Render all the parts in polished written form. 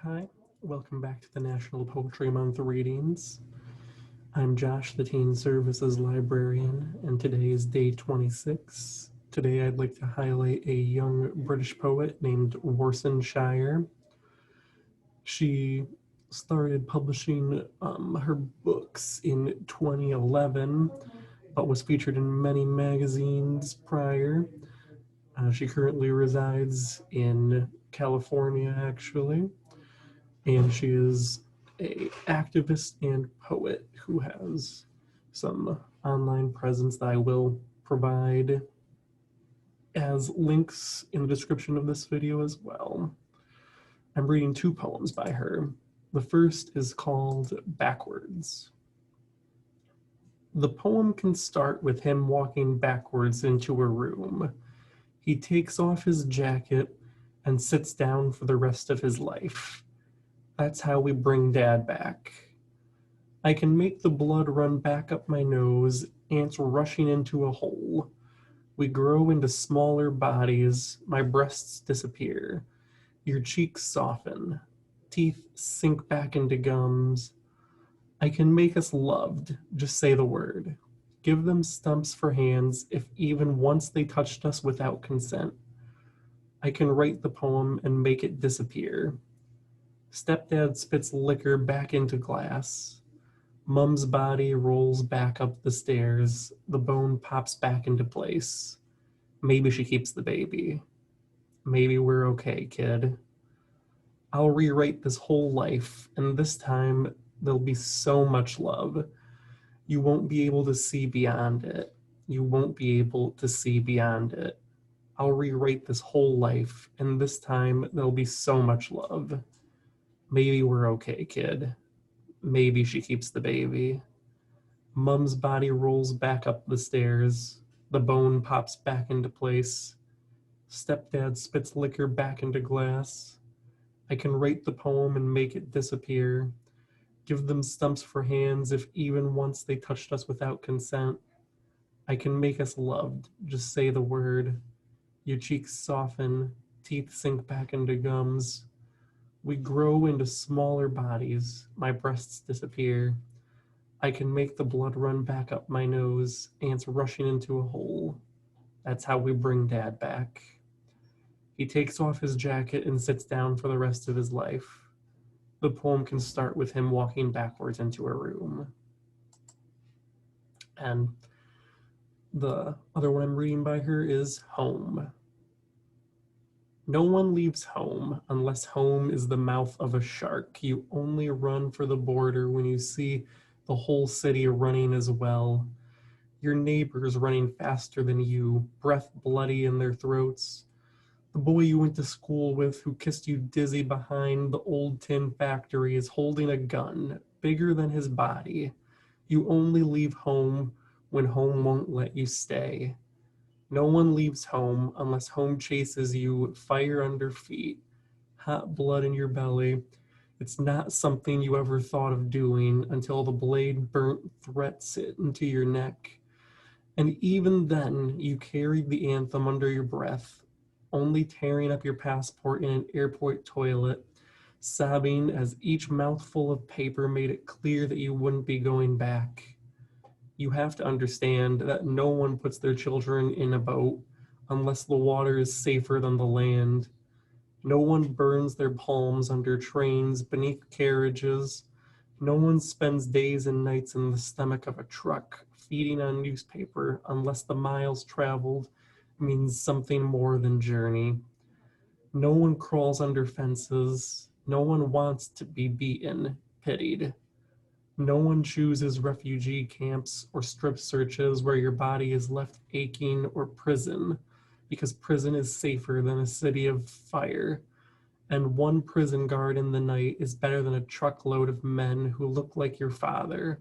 Hi, welcome back to the National Poetry Month readings. I'm Josh, the Teen Services Librarian, and today is day 26. Today I'd like to highlight a young British poet named Warsan Shire. She started publishing her books in 2011, but was featured in many magazines prior. She currently resides in California, actually, and she is a activist and poet who has some online presence that I will provide as links in the description of this video as well. I'm reading two poems by her. The first is called Backwards. The poem can start with him walking backwards into a room. He takes off his jacket and sits down for the rest of his life. That's how we bring Dad back. I can make the blood run back up my nose, ants rushing into a hole. We grow into smaller bodies, my breasts disappear. Your cheeks soften, teeth sink back into gums. I can make us loved, just say the word. Give them stumps for hands if even once they touched us without consent. I can write the poem and make it disappear. Stepdad spits liquor back into glass. Mum's body rolls back up the stairs. The bone pops back into place. Maybe she keeps the baby. Maybe we're okay, kid. I'll rewrite this whole life, and this time there'll be so much love. You won't be able to see beyond it. You won't be able to see beyond it. I'll rewrite this whole life, and this time there'll be so much love. Maybe we're okay, kid. Maybe she keeps the baby. Mum's body rolls back up the stairs. The bone pops back into place. Stepdad spits liquor back into glass. I can write the poem and make it disappear. Give them stumps for hands if even once they touched us without consent. I can make us loved, just say the word. Your cheeks soften, teeth sink back into gums. We grow into smaller bodies, my breasts disappear. I can make the blood run back up my nose, ants rushing into a hole. That's how we bring Dad back. He takes off his jacket and sits down for the rest of his life. The poem can start with him walking backwards into a room. And the other one I'm reading by her is Home. No one leaves home unless home is the mouth of a shark. You only run for the border when you see the whole city running as well. Your neighbors running faster than you, breath bloody in their throats. The boy you went to school with who kissed you dizzy behind the old tin factory is holding a gun bigger than his body. You only leave home when home won't let you stay. No one leaves home unless home chases you, fire under feet, hot blood in your belly. It's not something you ever thought of doing until the blade burnt threats it into your neck. And even then, you carried the anthem under your breath, only tearing up your passport in an airport toilet, sobbing as each mouthful of paper made it clear that you wouldn't be going back. You have to understand that no one puts their children in a boat unless the water is safer than the land. No one burns their palms under trains, beneath carriages. No one spends days and nights in the stomach of a truck feeding on newspaper unless the miles traveled means something more than journey. No one crawls under fences. No one wants to be beaten, pitied. No one chooses refugee camps or strip searches where your body is left aching, or prison, because prison is safer than a city of fire. And one prison guard in the night is better than a truckload of men who look like your father.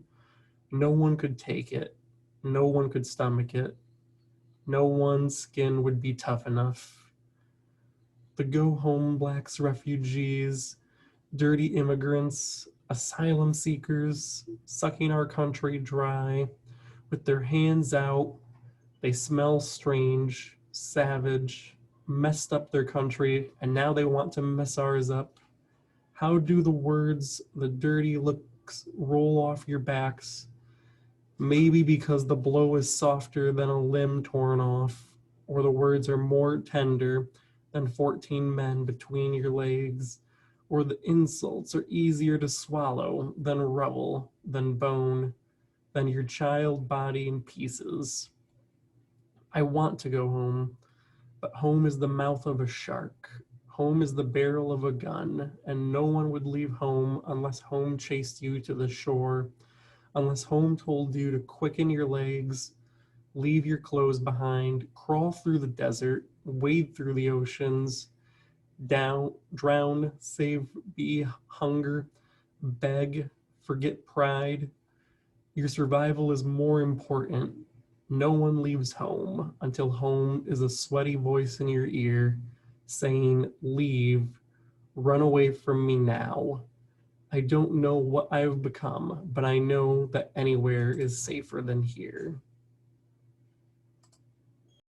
No one could take it. No one could stomach it. No one's skin would be tough enough. The go home blacks, refugees, dirty immigrants, asylum seekers, sucking our country dry. With their hands out, they smell strange, savage, messed up their country, and now they want to mess ours up. How do the words, the dirty looks roll off your backs? Maybe because the blow is softer than a limb torn off, or the words are more tender than 14 men between your legs, or the insults are easier to swallow than rubble, than bone, than your child body in pieces. I want to go home, but home is the mouth of a shark. Home is the barrel of a gun, and no one would leave home unless home chased you to the shore, unless home told you to quicken your legs, leave your clothes behind, crawl through the desert, wade through the oceans, drown, save, be hunger, beg, forget pride. Your survival is more important. No one leaves home until home is a sweaty voice in your ear saying, leave, run away from me now. I don't know what I've become, but I know that anywhere is safer than here.